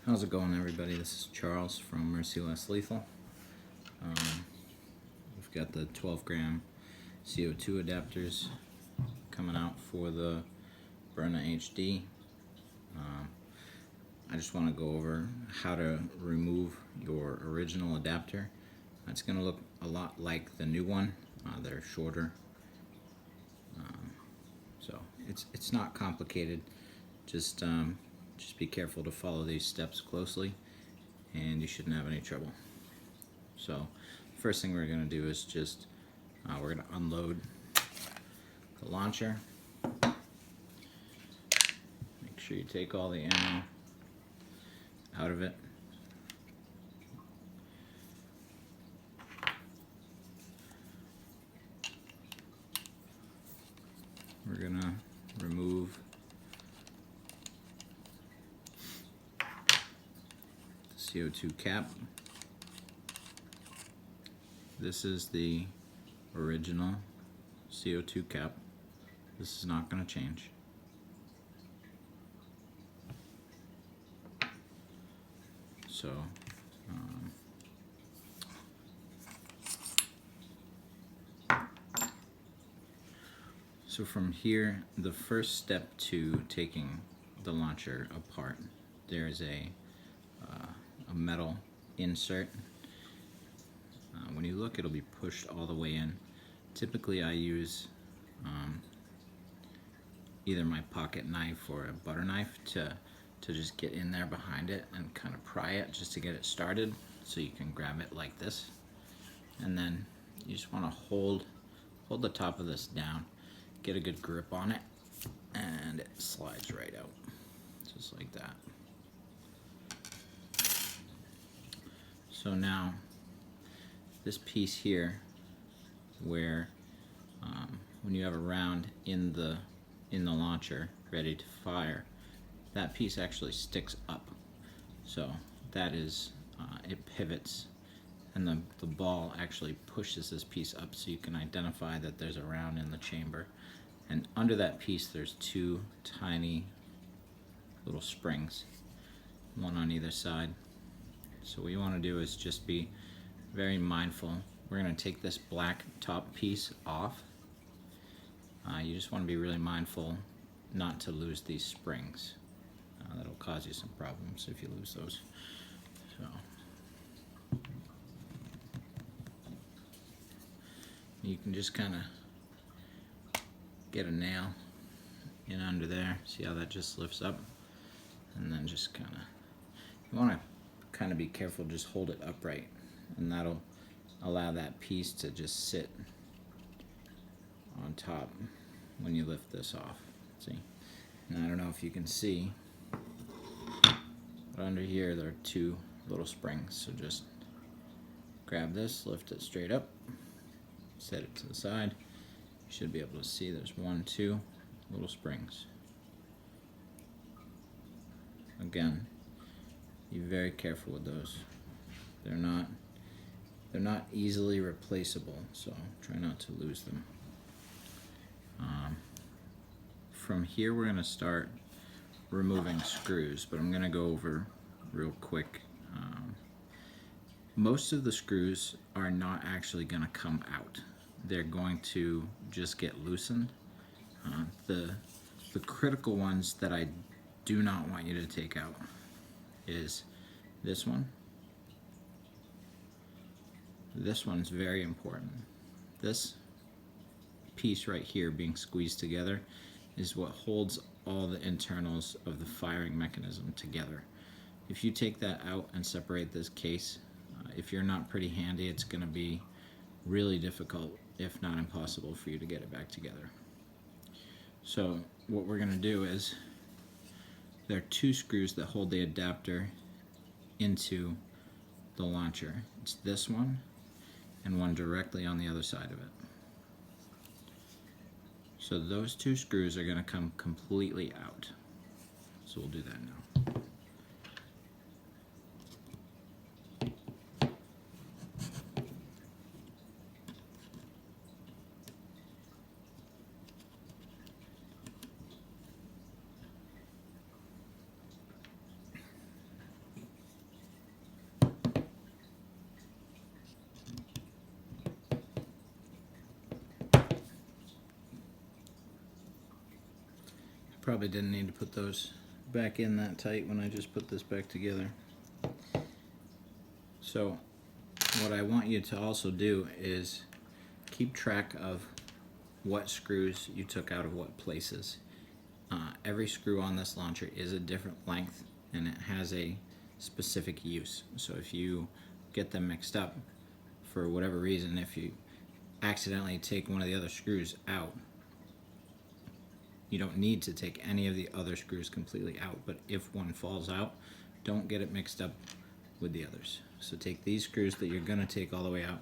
How's it going, everybody? This is Charles from Merciless Lethal. We've got the 12-gram CO2 adapters coming out for the Byrna HD. I just want to go over how to remove your original adapter. It's going to look a lot like the new one. They're shorter. So it's not complicated. Just be careful to follow these steps closely, and you shouldn't have any trouble. So first thing we're going to do is just we're going to unload the launcher. Make sure you take all the ammo out of it. We're going to remove the CO2 cap. This is the original CO2 cap. This is not going to change. So from here, the first step to taking the launcher apart, there's a metal insert. When you look, it'll be pushed all the way in. Typically I use either my pocket knife or a butter knife to just get in there behind it and kind of pry it just to get it started, so you can grab it like this. And then you just want to hold the top of this down, get a good grip on it, and it slides right out, just like that. So now, this piece here, where when you have a round in the launcher ready to fire, that piece actually sticks up. So that is, it pivots, and the ball actually pushes this piece up, so you can identify that there's a round in the chamber. And under that piece there's two tiny little springs, one on either side. So what you want to do is just be very mindful. We're going to take this black top piece off. You just want to be really mindful not to lose these springs. That'll cause you some problems if you lose those. So you can just kind of get a nail in under there. See how that just lifts up? And then just kind of, you want to kind of be careful, just hold it upright, and that'll allow that piece to just sit on top when you lift this off. See? And I don't know if you can see, but under here there are two little springs. So just grab this, lift it straight up, set it to the side. You should be able to see there's two little springs. Again, be very careful with those. They're not easily replaceable, so try not to lose them. From here we're going to start removing screws, but I'm going to go over real quick. Most of the screws are not actually going to come out. They're going to just get loosened. The critical ones that I do not want you to take out is this one. This one's very important. This piece right here being squeezed together is what holds all the internals of the firing mechanism together. If you take that out and separate this case, if you're not pretty handy, it's going to be really difficult, if not impossible, for you to get it back together. So what we're going to do is, there are two screws that hold the adapter into the launcher. It's this one and one directly on the other side of it. So those two screws are going to come completely out. So we'll do that now. Probably didn't need to put those back in that tight when I just put this back together. So what I want you to also do is keep track of what screws you took out of what places. Every screw on this launcher is a different length and it has a specific use. So if you get them mixed up for whatever reason, if you accidentally take one of the other screws out, you don't need to take any of the other screws completely out, but if one falls out, don't get it mixed up with the others. So take these screws that you're going to take all the way out,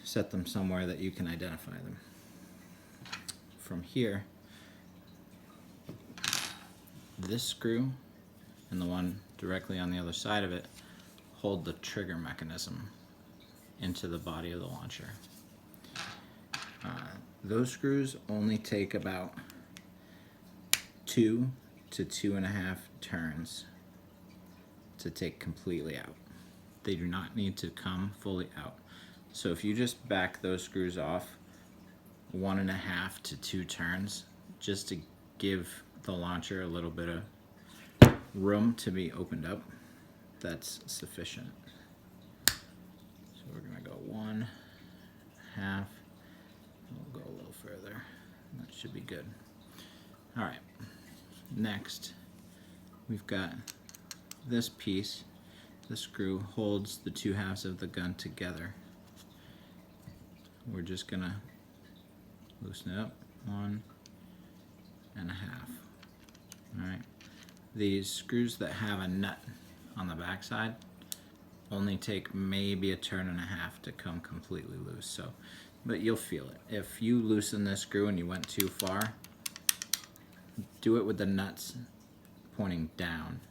set them somewhere that you can identify them. From here, this screw and the one directly on the other side of it hold the trigger mechanism into the body of the launcher. Those screws only take about 2 to 2.5 turns to take completely out. They do not need to come fully out. So if you just back those screws off 1.5 to 2 turns, just to give the launcher a little bit of room to be opened up, that's sufficient. So we're gonna go 1.5, we'll go a little further. That should be good. All right, next we've got this piece. The screw holds the 2 halves of the gun together. We're just gonna loosen it up 1.5. All right. These screws that have a nut on the back side only take maybe a turn and a half to come completely loose. So, but you'll feel it. If you loosen this screw and you went too far, do it with the nuts pointing down,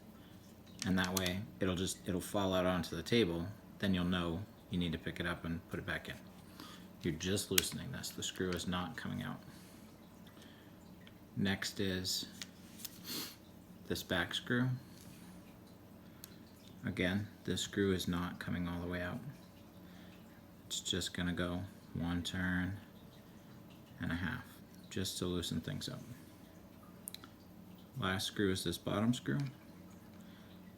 and that way it'll fall out onto the table. Then you'll know you need to pick it up and put it back in. You're just loosening this. The screw is not coming out. Next is this back screw. Again, this screw is not coming all the way out. It's just gonna go 1.5 turns, just to loosen things up. Last screw is this bottom screw.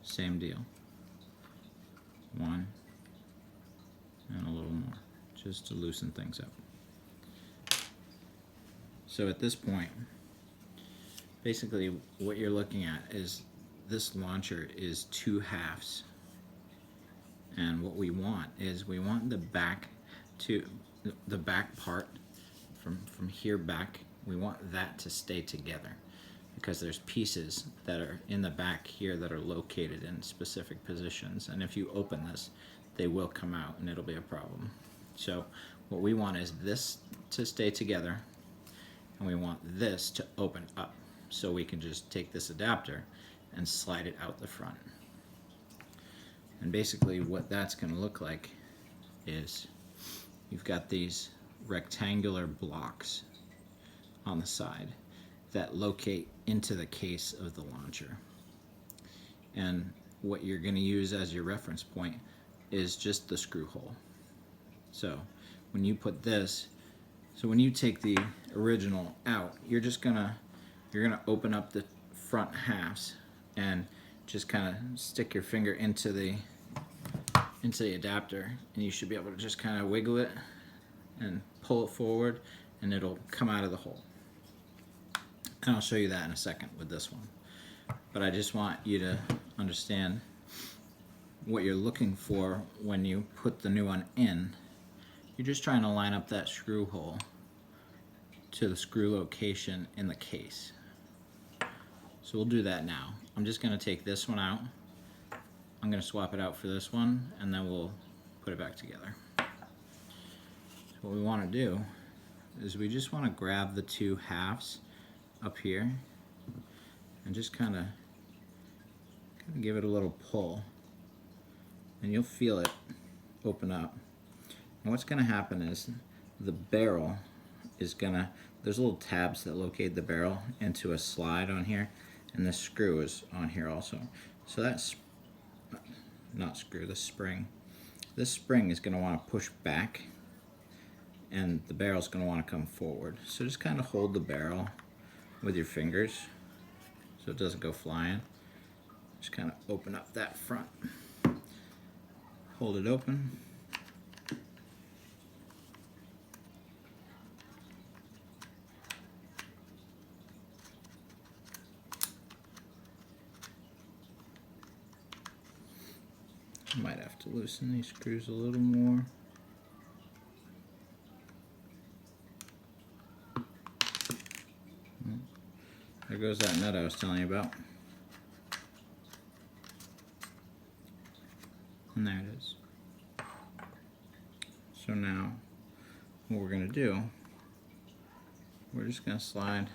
Same deal. 1 and a little more, just to loosen things up. So at this point, basically what you're looking at is this launcher is 2 halves, and what we want is we want the back part from here back, we want that to stay together, because there's pieces that are in the back here that are located in specific positions, and if you open this, they will come out and it'll be a problem. So what we want is this to stay together, and we want this to open up, so we can just take this adapter and slide it out the front. And basically what that's going to look like is you've got these rectangular blocks on the side that locate into the case of the launcher. And what you're going to use as your reference point is just the screw hole. So when you put this, so when you take the original out, you're gonna open up the front halves and just kind of stick your finger into the adapter, and you should be able to just kind of wiggle it and pull it forward, and it'll come out of the hole. And I'll show you that in a second with this one. But I just want you to understand what you're looking for when you put the new one in. You're just trying to line up that screw hole to the screw location in the case. So we'll do that now. I'm just going to take this one out. I'm going to swap it out for this one, and then we'll put it back together. So what we want to do is we just want to grab the 2 halves up here and just kind of give it a little pull, and you'll feel it open up. And what's going to happen is the barrel is gonna, there's little tabs that locate the barrel into a slide on here, and this screw is on here also. So that's not screw, the spring. This spring is going to want to push back, and the barrel is going to want to come forward. So just kind of hold the barrel with your fingers so it doesn't go flying. Just kind of open up that front, hold it open. Might have to loosen these screws a little more. There goes that nut I was telling you about. And there it is. So now, what we're going to do, we're just going to slide.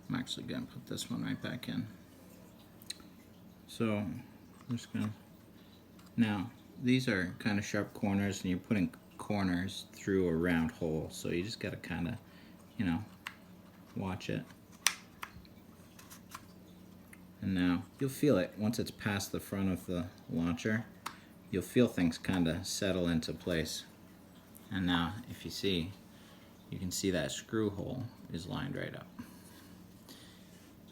I'm actually going to put this one right back in. So, I'm just going to, now, these are kind of sharp corners, and you're putting corners through a round hole, so you just got to kind of, you know, watch it. And now you'll feel it once it's past the front of the launcher. You'll feel things kind of settle into place. And now if you see, you can see that screw hole is lined right up.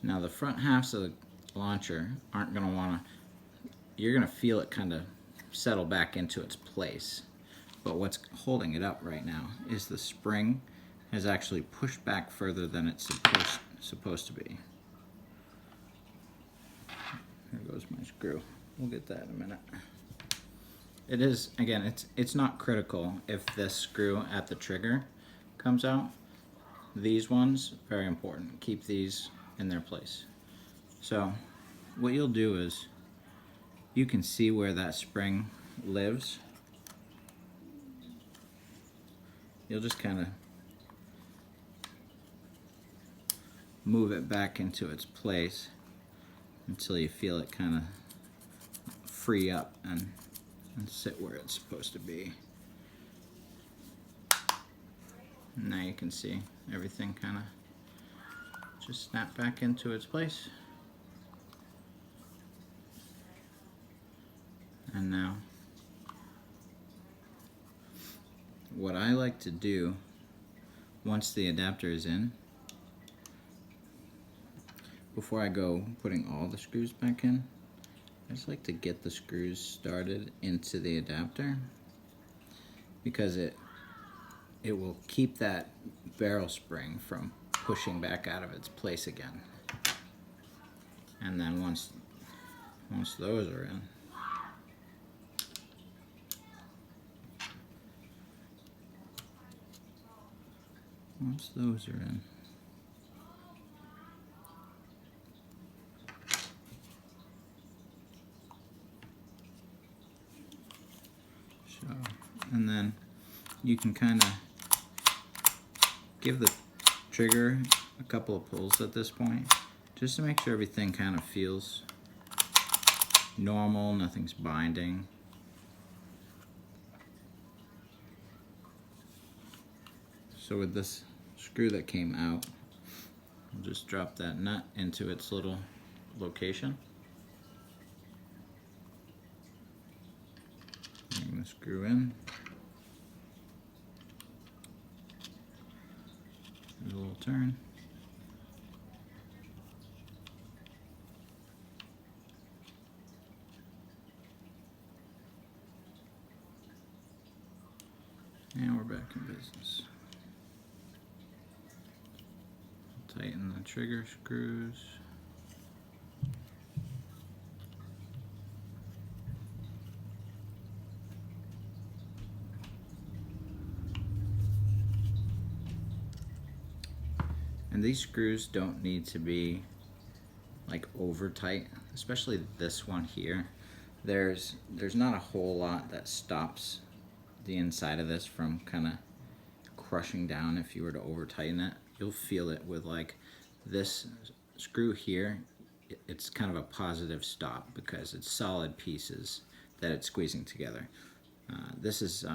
Now the front halves of the launcher aren't going to want to, you're going to feel it kind of settle back into its place. But what's holding it up right now is the spring has actually pushed back further than it's supposed to be. There goes my screw. We'll get that in a minute. It is, again, it's not critical if this screw at the trigger comes out. These ones, very important. Keep these in their place. So what you'll do is you can see where that spring lives. You'll just kind of move it back into its place until you feel it kind of free up and sit where it's supposed to be. And now you can see everything kind of just snap back into its place. And now, what I like to do once the adapter is in, before I go putting all the screws back in, I just like to get the screws started into the adapter, because it will keep that barrel spring from pushing back out of its place again. And then once those are in, and then you can kind of give the trigger a couple of pulls at this point, just to make sure everything kind of feels normal, nothing's binding. So with this screw that came out, I'll just drop that nut into its little location. Bring the screw in. There's a little turn. And we're back in business. Tighten the trigger screws. And these screws don't need to be like over tight, especially this one here. There's not a whole lot that stops the inside of this from kind of crushing down if you were to over tighten it. You'll feel it with like this screw here. It's kind of a positive stop because it's solid pieces that it's squeezing together. This is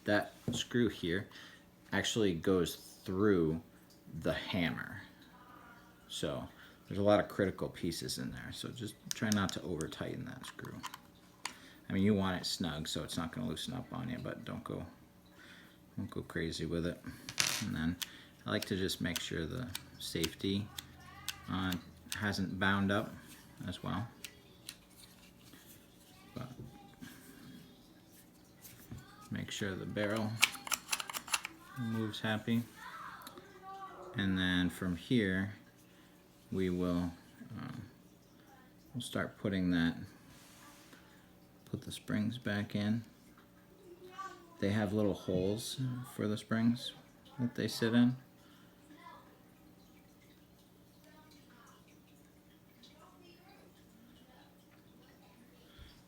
that screw here actually goes through the hammer, so there's a lot of critical pieces in there, so just try not to over tighten that screw. I mean, you want it snug so it's not going to loosen up on you, but don't go crazy with it. And then I like to just make sure the safety hasn't bound up as well. But make sure the barrel moves happy. And then from here, we will we'll start putting put the springs back in. They have little holes for the springs that they sit in.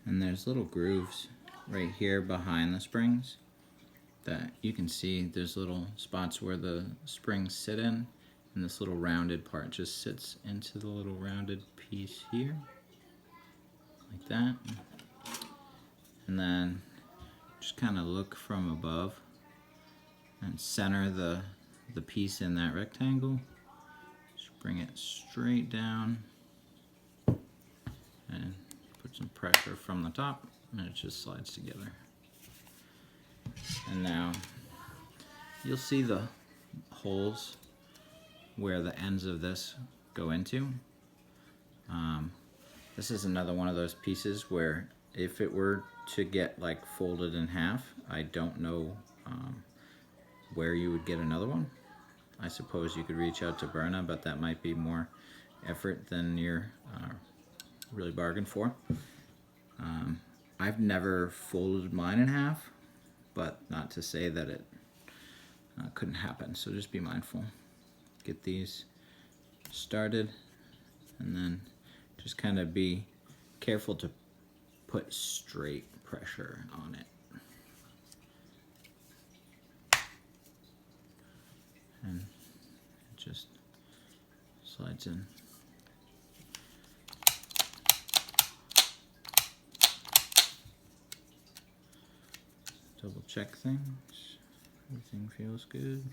And there's little grooves right here behind the springs that you can see. There's little spots where the springs sit in, and this little rounded part just sits into the little rounded piece here, like that. And then just kind of look from above and center the piece in that rectangle. Just bring it straight down and put some pressure from the top, and it just slides together. And now you'll see the holes where the ends of this go into. This is another one of those pieces where if it were to get like folded in half, I don't know where you would get another one. I suppose you could reach out to Byrna, but that might be more effort than you're really bargained for. I've never folded mine in half, but not to say that it couldn't happen, so just be mindful. Get these started, and then just kind of be careful to put straight pressure on it. And it just slides in. Double check things. Everything feels good.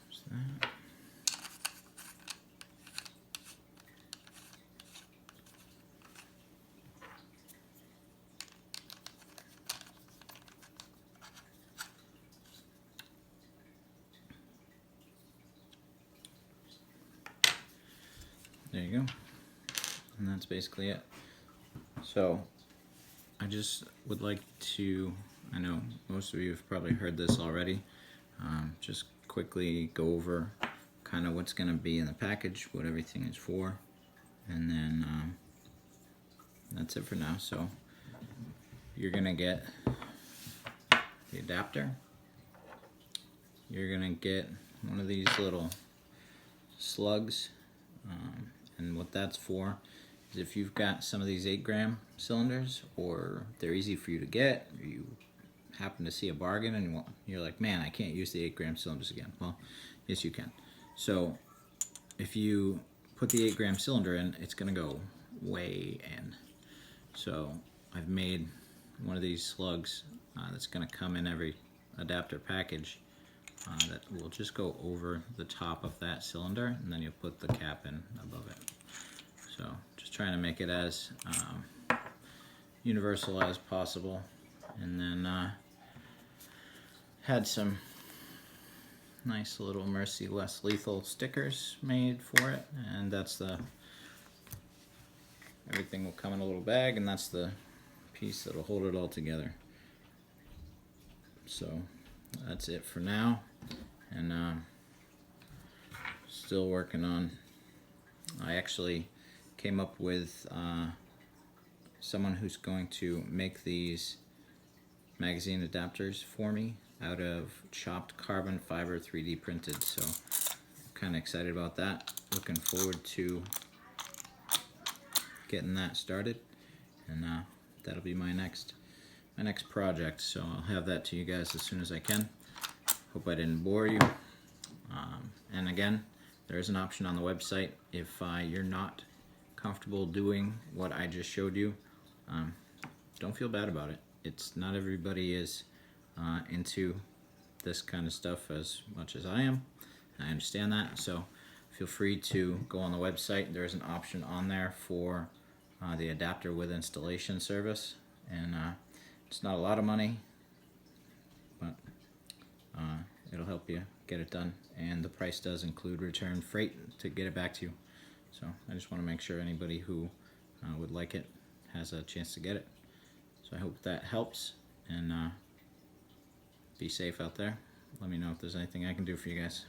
There's that. There you go. And that's basically it. So I just would like to, I know most of you have probably heard this already, just quickly go over kind of what's going to be in the package, what everything is for, and then that's it for now. So you're going to get the adapter, you're going to get one of these little slugs, and what that's for is if you've got some of these 8-gram cylinders, or they're easy for you to get, or you happen to see a bargain and you're like, man, I can't use the 8-gram cylinders again. Well, yes you can. So if you put the 8-gram cylinder in, it's going to go way in. So I've made one of these slugs that's going to come in every adapter package that will just go over the top of that cylinder, and then you'll put the cap in above it. So just trying to make it as universal as possible. And then had some nice little Mercy Less Lethal stickers made for it, and that's everything will come in a little bag, and that's the piece that'll hold it all together. So that's it for now, and still working on, I actually came up with someone who's going to make these magazine adapters for me out of chopped carbon fiber 3D printed, so I'm kind of excited about that. Looking forward to getting that started, and that'll be my next project, so I'll have that to you guys as soon as I can. Hope I didn't bore you. And again, there is an option on the website if you're not comfortable doing what I just showed you. Don't feel bad about it. It's not everybody is into this kind of stuff as much as I am. I understand that, so feel free to go on the website. There's an option on there for the adapter with installation service, and it's not a lot of money, it'll help you get it done, and the price does include return freight to get it back to you. So I just want to make sure anybody who would like it has a chance to get it. So I hope that helps, and be safe out there. Let me know if there's anything I can do for you guys.